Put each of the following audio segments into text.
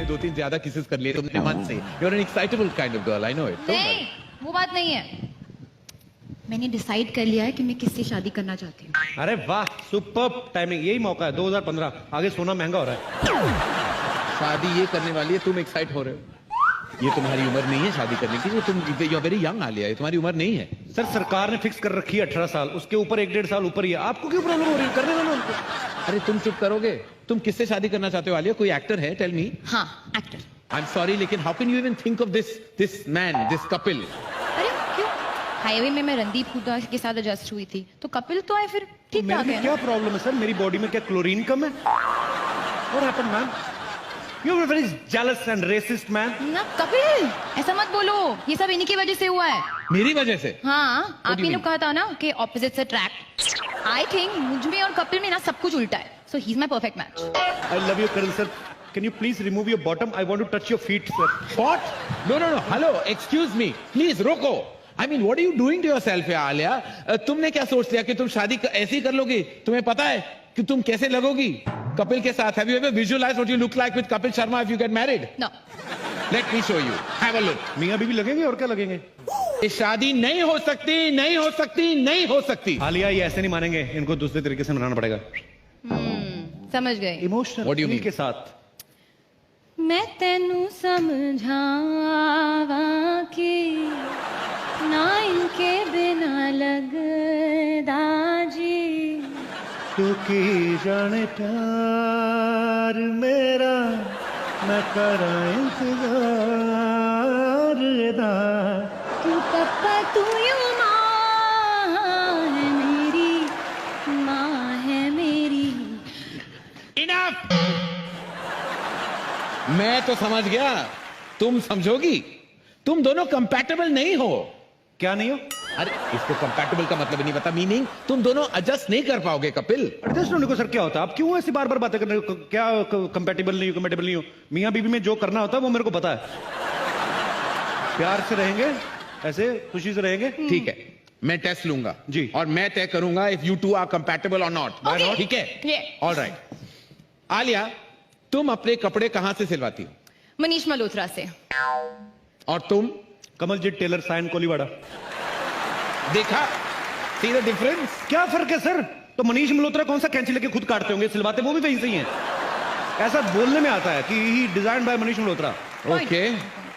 2-3 ज्यादा किसेस कर लिए तुमने मन से। You are an excitable kind of girl, I know it. नहीं, वो बात नहीं है। मैंने डिसाइड कर लिया है कि मैं किससे शादी करना चाहती हूँ। अरे वाह, सुपर्ब टाइमिंग। यही मौका है 2015, आगे सोना महंगा हो रहा है। शादी ये करने वाली है, तुम एक्साइट हो रहे हो। ये तुम्हारी उम्र नहीं है शादी करने की, तुम you are very young Alia, ये तुम्हारी उम्र नहीं है। सर सरकार ने फिक्स कर रखी है 18 साल, उसके ऊपर 1-1.5 साल ऊपर ही है। आपको क्यों प्रॉब्लम हो रही है? करने दो ना उनको। अरे तुम चुप करोगे? तुम किससे शादी करना चाहते हो आलिया? कोई एक्टर है? Tell me. हाँ, एक्टर। आई एम सॉरी, लेकिन how can you even think of this man, this Kapil? अरे क्यों? हाईवे में मैं रणदीप हुड्डा के साथ एडजस्ट हुई थी, तो कपिल तो है, फिर ठीक मेरे ठाक में है। क्या प्रॉब्लम है सर? मेरी बॉडी में क्या क्लोरीन कम है? What happened, man? You are a very jealous and racist man. ना कपिल, ऐसा मत बोलो, ये सब इन्हीं की वजह से हुआ है। मेरी वजह से? हाँ, आप do you ही ने mean? कहा था ना कि ऑपोजिट्स अट्रैक्ट। आई थिंक मुझ में और कपिल में ना सब कुछ उल्टा है, so he is my perfect match. I love you, Karan sir. Can you please remove your bottom? I want to touch your feet, sir. What? No. Hello, excuse me. Please रोको। I mean, what are you doing to yourself, यार आलिया? तुमने क्या सोच लिया कि तुम शादी ऐसे ही कर लोगी? तुम्हें पता है कि तुम कैसे लगोगी कपिल के साथ? Have you ever visualized what you look like with Kapil Sharma if you get married? No. Let me show you. Have a look. मियाँ बीवी लगेंगे और क्या लगेंगे? ये शादी नहीं हो सकती, नहीं हो सकती, नहीं हो सकती। आलिया ये ऐसे नहीं मानेंगे, इनको दूसरे तरीके से मनाना पड़ेगा। समझ गए। Emotional What do you mean? के साथ। मैं तेनू समझावा कि ना इनके बिना लगदा जी। तू की जाने प्यार मेरा, मैं करा इंतजार दा। तू पप्पा तू यूं माँ है मेरी, माँ है मेरी। Enough! मैं तो समझ गया, तुम समझोगी। तुम दोनों कंपैटिबल नहीं हो। क्या नहीं हो? अरे इसको कंपैटिबल का मतलब नहीं पता, मीनिंग तुम दोनों एडजस्ट नहीं कर पाओगे कपिल। एडजस्ट होने को सर क्या होता है? आप क्यों ऐसी बार बार बातें कर रहे हो? क्या कंपैटिबल नहीं हो, कंपैटिबल नहीं हो? मियाँ बीवी में जो करना होता है वो मेरे को पता है। प्यार से रहेंगे, ऐसे खुशी से रहेंगे। ठीक है, मैं टेस्ट लूंगा जी, और मैं तय करूंगा if you two are compatible और नॉट। ठीक है, ऑलराइट। आलिया, तुम अपने कपड़े कहां से सिलवाती हो? मनीष मल्होत्रा से। और तुम? कमलजीत टेलर, साइन कोलीवाड़ा। देखा, सी द डिफरेंस? क्या फर्क है सर? तो मनीष मल्होत्रा कौन सा कैंची लेके खुद काटते होंगे, सिलवाते वो भी वहीं से ही हैं। ऐसा बोलने में आता है कि he design by Manish Malhotra. Okay,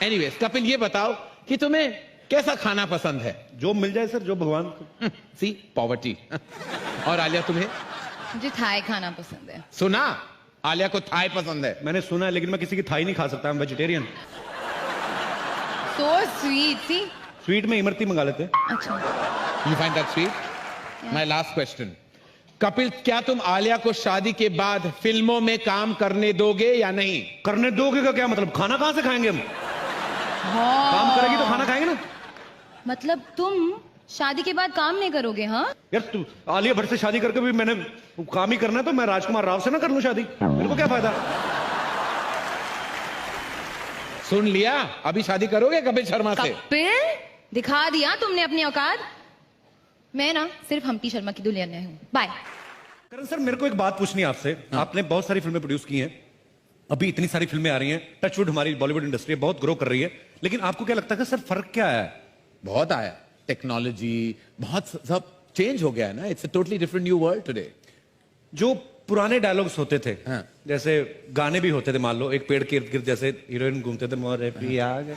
anyways Kapil ये बताओ कि तुम्हें कैसा खाना पसंद है? जो मिल जाए सर, जो भगवान। सी पॉवर्टी। और आलिया तुम्हें? मुझे थाई खाना पसंद है। सुना, आलिया को थाई पसंद है। मैंने सुना है, लेकिन मैं किसी की थाई नहीं खा सकता, मैं vegetarian. So sweet, see? Sweet में इमरती मंगा लेते हैं। अच्छा। You find that sweet? My last question. Kapil, क्या तुम आलिया को शादी के बाद फिल्मों में काम करने दोगे या नहीं? करने दोगे का क्या मतलब? खाना कहां से खाएंगे हम? काम करेगी तो खाना खाएंगे ना। मतलब तुम शादी के बाद काम नहीं करोगे? हाँ यार तू आलिया भट्ट से शादी करके भी मैंने काम ही करना है, तो मैं राजकुमार राव से ना कर लूं शादी? मेरे को क्या फायदा? सुन लिया, अभी शादी करोगे कपिल शर्मा से? कपिल, दिखा दिया तुमने अपनी औकात। मैं ना सिर्फ हम्टी शर्मा की दुल्हन हूँ। बाय। करण सर, मेरे को एक बात पूछनी है आपसे। आपने बहुत सारी फिल्में प्रोड्यूस की हैं, अभी इतनी सारी फिल्में आ रही हैं, टचवुड हमारी बॉलीवुड इंडस्ट्री बहुत ग्रो कर रही है, लेकिन आपको क्या लगता है सर फर्क क्या है? बहुत आया, टेक्नोलॉजी बहुत सब चेंज हो गया है ना। It's a totally different new world today. जो पुराने डायलॉग्स होते थे, हाँ। जैसे गाने भी होते थे, मान लो एक पेड़ के इर्द गिर्द जैसे हीरोइन घूमते थे, मोरे पिया गए।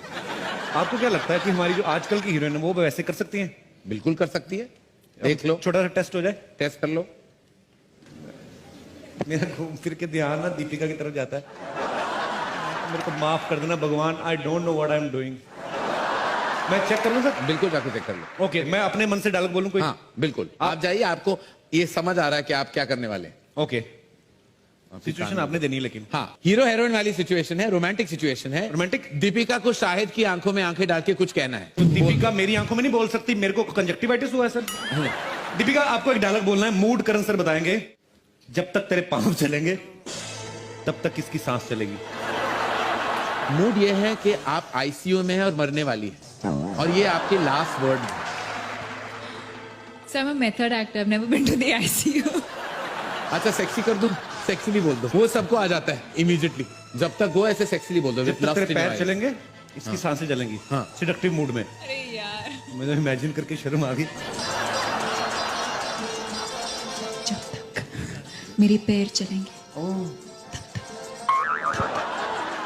आपको क्या लगता है कि हमारी जो आजकल की हीरोइन है वो वैसे कर सकती हैं? बिल्कुल कर सकती है, देख लो। छोटा सा टेस्ट हो जाए, टेस्ट कर लो। मेरा घूम फिर के ध्यान ना दीपिका की तरफ जाता है। मेरे को माफ कर देना भगवान, I don't know what I am doing. मैं चेक कर लूं सर? बिल्कुल जाके चेक कर लो। ओके, मैं अपने मन से डायलॉग बोलूं कोई? हाँ बिल्कुल, आप जाइए, आपको ये समझ आ रहा है कि आप क्या करने वाले हैं। ओके, सिचुएशन आपने देनी है लेकिन। हाँ, हीरो हीरोइन वाली सिचुएशन है, रोमांटिक सिचुएशन है। रोमांटिक? दीपिका को शाहिद की आंखों में आंखें डाल के कुछ कहना है। तो दीपिका मेरी आंखों में नहीं बोल सकती, मेरे को कंजक्टिवाइटिस हुआ है सर। दीपिका, आपको एक डायलॉग बोलना है, मूड करण सर बताएंगे। जब तक तेरे पांव चलेंगे तब तक किसकी सांस चलेगी। मूड ये है कि आप आईसीयू में है और मरने वाली है, और ये आपके लास्ट वर्ड है। So I'm a method actor. I've never been to the ICU. अच्छा, सेक्सी कर दूं? सेक्सीली बोल दो, वो सबको आ जाता है इमीडिएटली। जब तक वो ऐसे सेक्सीली बोल दो, जब तक तेरे पैर चलेंगे इसकी सांसें चलेंगी। हाँ। सिडक्टिव मूड में। अरे यार, मुझे इमेजिन करके शर्म आ गई। जब तक मेरे पैर चलेंगे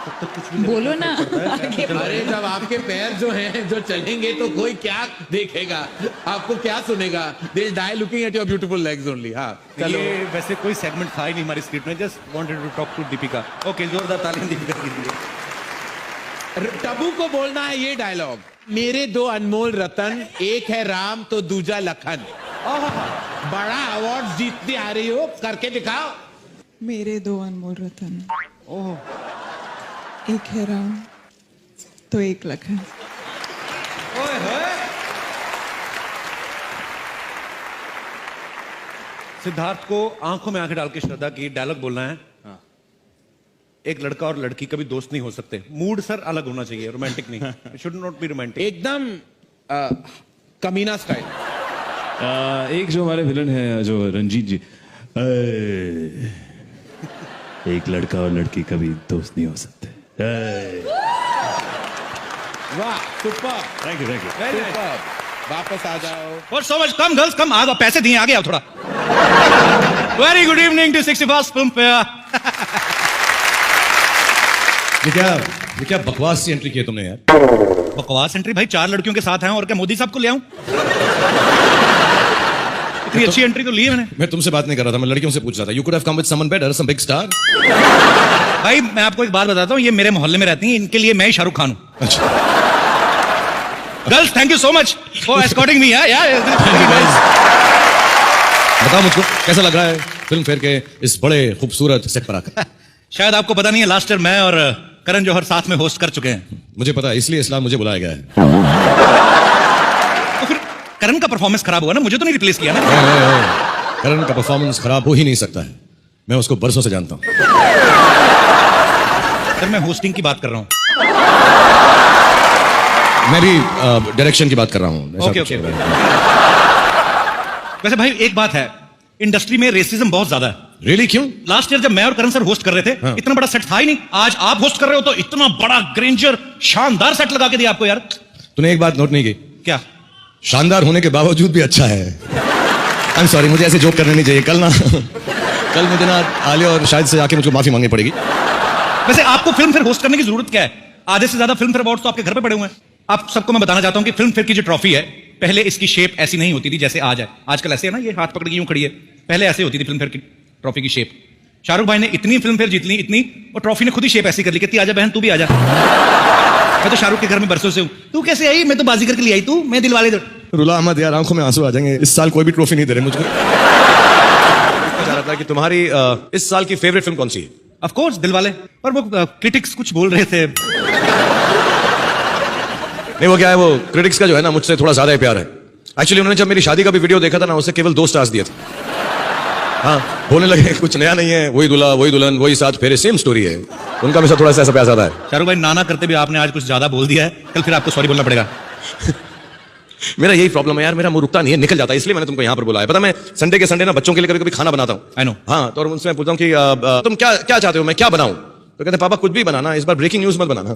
तब तक कुछ भी बोलो ना। आगे अरे जब आपके पैर जो हैं जो चलेंगे तो कोई क्या देखेगा, आपको क्या सुनेगा? They'll die looking at your beautiful legs only। हाँ चलो। ये वैसे कोई सेगमेंट था ही नहीं हमारी स्क्रिप्ट में, just wanted to talk to Deepika. Okay, जोरदार तालियां दीपिका के लिए। टबू को बोलना है ये डायलॉग, मेरे दो अनमोल रतन, एक है राम तो दूजा लखन। बड़ा अवार्ड जीतते आ रही हो, करके दिखाओ। मेरे दो अनमोल रतन, एक है राम तो एक लखन। सिद्धार्थ को आंखों में आंखें डाल के श्रद्धा की डायलॉग बोलना है। एक लड़का और लड़की कभी दोस्त नहीं हो सकते। मूड सर अलग होना चाहिए, रोमांटिक नहीं। Should not be romantic. एकदम कमीना स्टाइल। एक जो हमारे विलन है जो रंजीत जी, एक लड़का और लड़की कभी दोस्त नहीं हो सकते। वाह, सुपर, थैंक यू सुपर। वापस आ जाओ। और सो मच, कम गर्ल्स कम, आ पैसे दिए, आगे आओ थोड़ा। Very good evening to 61st Filmfare. ये क्या बकवास सी एंट्री की है तुमने यार? बकवास एंट्री भाई, 4 लड़कियों के साथ हैं और क्या मोदी साहब को ले आऊं? इतनी अच्छी एंट्री तो ली है मैंने। मैं तुमसे बात नहीं कर रहा था, मैं लड़कियों से पूछ रहा था। You could have come with someone better, some big star. भाई मैं आपको एक बात बताता हूँ, ये मेरे मोहल्ले में रहती हैं, इनके लिए मैं ही शाहरुख खान हूँ। अच्छा। Girls thank you so much for escorting me. यार बताओ मुझको कैसा लग रहा है फिल्म फेयर के इस बड़े खूबसूरत सेट पर आकर? शायद आपको पता नहीं है, लास्ट ईयर मैं और करण जौहर साथ में होस्ट कर चुके हैं। मुझे पता है, इसलिए इस्लाम मुझे बुलाया गया है। तो फिर करण का परफॉर्मेंस खराब हुआ ना, मुझे तो नहीं रिप्लेस किया ना। करण का परफॉर्मेंस खराब हो ही नहीं सकता है, मैं उसको बरसों से जानता हूँ। सर मैं होस्टिंग की बात कर रहा हूँ। मैं भी डायरेक्शन की बात कर रहा हूँ। Okay okay. वैसे भाई एक बात है, इंडस्ट्री में रेसिज्म बहुत ज्यादा है। रियली क्यों? लास्ट ईयर जब मैं और करण सर होस्ट कर रहे थे, हाँ। इतना बड़ा सेट था ही नहीं। आज आप होस्ट कर रहे हो तो इतना बड़ा ग्रेंजर शानदार सेट लगा के दिया आपको यार। तूने एक बात नोट नहीं की? क्या? शानदार होने के बावजूद भी अच्छा है। आई एम सॉरी, मुझे ऐसे जोक करने नहीं चाहिए। कल मुझे ना आलिया और शायद से आके मुझको माफी मांगनी पड़ेगी। वैसे आपको फिल्म फेयर होस्ट करने की जरूरत क्या है? आधे से ज्यादा फिल्म फेयर अवार्ड्स तो आपके घर पे पड़े हुए हैं। आप सबको मैं बताना चाहता हूं कि फिल्म फेयर की जो ट्रॉफी है, पहले इसकी शेप ऐसी नहीं होती थी जैसे आज है। आजकल ऐसे है ना, ये हाथ पकड़ के यूं खड़ी है। पहले ऐसे होती थी फिल्म फेयर की ट्रॉफी की शेप। शाहरुख भाई ने इतनी फिल्म फेयर जीत ली, इतनी, और ट्रॉफी ने खुद ही शेप ऐसी कर ली, कहती आजा बहन तू भी आजा। मैं तो शाहरुख के घर में बरसों से हूं। तू कैसे आई? मैं तो बाजीगर के लिए आई, तू मैं दिलवाले दो। रुला अहमद यार, आंखों में आंसू आ जाएंगे। इस साल कोई भी ट्रॉफी नहीं दे रहे मुझको। चाह रहा था कि तुम्हारी इस साल की फेवरेट फिल्म कौन सी है? Of course Dilwale. पर वो क्रिटिक्स कुछ बोल रहे थे। नहीं, वो क्या है, वो क्रिटिक्स का जो है ना मुझसे थोड़ा ज्यादा ही प्यार है। एक्चुअली उन्होंने जब मेरी शादी का भी वीडियो देखा था ना, उसे केवल 2 स्टार्स दिए थे। हाँ, बोलने लगे कुछ नया नहीं है, वही दूल्हा वही दुल्हन वही 7 फेरे, सेम स्टोरी है। उनका भी थोड़ा सा ऐसा प्यार ज्यादा है। शाहरुख भाई नाना करते भी आपने आज कुछ ज्यादा बोल दिया है, कल फिर आपको सॉरी बोलना पड़ेगा। मेरा यही प्रॉब्लम है यार, मेरा मुंह रुकता नहीं है, निकल जाता है, इसलिए मैंने तुमको यहाँ पर बुलाया। पता, मैं संडे के संडे ना बच्चों के लिए कभी कभी खाना बनाता हूँ। I know. हाँ, तो उनसे मैं पूछता हूँ कि तुम क्या क्या चाहते हो, मैं क्या बनाऊं? तो कहते पापा कुछ भी बनाना, इस बार ब्रेकिंग न्यूज मत बनाना।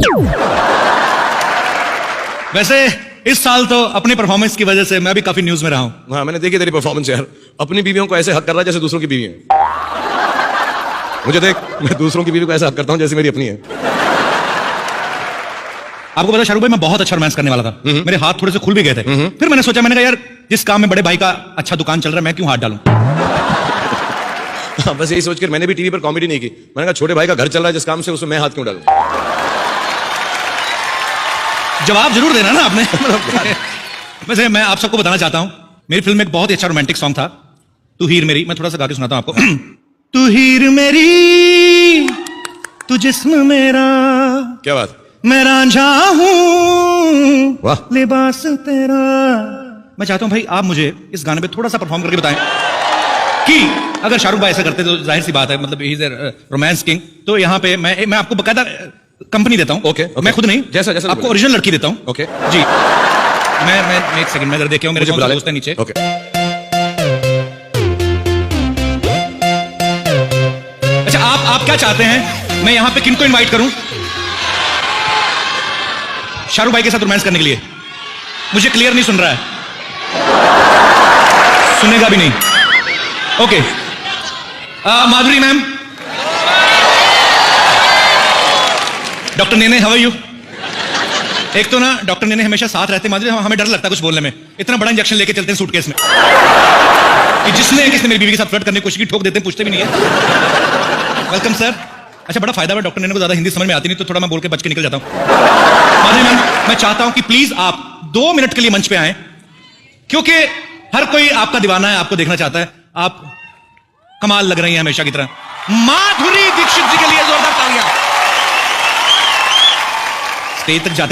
वैसे इस साल तो अपनी परफॉर्मेंस की वजह से मैं भी काफी न्यूज में रहा हूं। हाँ, मैंने देखी तेरी परफॉर्मेंस यार। अपनी बीवियों को ऐसे हक कर रहा है जैसे दूसरों की बीवी है। मुझे देख, मैं दूसरों की बीवी को ऐसे हक करता हूं जैसे मेरी अपनी है। आपको पता शाहरुख भाई, मैं बहुत अच्छा रोमांस करने वाला था। मेरे हाथ थोड़े से खुल भी गए थे। फिर मैंने सोचा, मैंने कहा यार जिस काम में बड़े भाई का अच्छा दुकान चल रहा है, मैं क्यों हाथ डालूं। हाँ, बस यही सोचकर मैंने भी टीवी पर कॉमेडी नहीं की। मैंने कहा छोटे भाई का घर चल रहा है जिस काम से, उसमें मैं हाथ क्यों डालूं। जवाब जरूर देना ना आपने। वैसे मैं आप सबको बताना चाहता हूं, मेरी फिल्म में एक बहुत ही अच्छा रोमांटिक सॉन्ग था, तू हीर मेरी। मैं थोड़ा सा गा के सुनाता हूं आपको। तू हीर मेरी, तू जिस्म मेरा, क्या बात, मैं रांझा हूं, वाह। लिबास तेरा। मैं चाहता हूं भाई आप मुझे इस गाने पे थोड़ा सा परफॉर्म करके बताएं कि अगर शाहरुख भाई ऐसा करते तो जाहिर सी बात है, मतलब ही इज रोमांस किंग। तो यहाँ पे मैं आपको बकायदा कंपनी देता हूं। ओके, मैं खुद नहीं, जैसा जैसा आपको ओरिजिनल लड़की देता हूं। ओके जी। मैं एक सेकंड में जरा देखे हूं, मेरे बुला दोस्त है नीचे। ओके। आप क्या चाहते हैं? मैं यहां पे किनको इनवाइट करूं? शाहरुख भाई के साथ रोमांस करने के लिए? मुझे क्लियर नहीं सुन रहा है, सुनेगा भी नहीं। Okay, Madhuri ma'am, doctor Nene, how are you? एक तो ना डॉक्टर नेने हमेशा साथ रहते, माधुरी हमें डर लगता है कुछ बोलने में, इतना बड़ा इंजेक्शन लेके चलते हैं सूटकेस में कि जिसने मेरी बीवी के साथ फ्लर्ट करने की कोशिश की ठोक देते हैं, पूछते भी नहीं है। Welcome sir. अच्छा, बड़ा फायदा है, डॉक्टर नेने को ज्यादा हिंदी समझ में आती नहीं, तो थोड़ा मैं बोल के बच के निकल जाता हूं। माधुरी मैम, मैं चाहता हूं कि प्लीज आप 2 मिनट के लिए मंच पे आए, क्योंकि हर कोई आपका दीवाना है, आपको देखना चाहता है। आप कमाल लग रही हैं हमेशा की तरह। माधुरी दीक्षित जी के लिए जोरदार तालियां। स्टेज तक जाते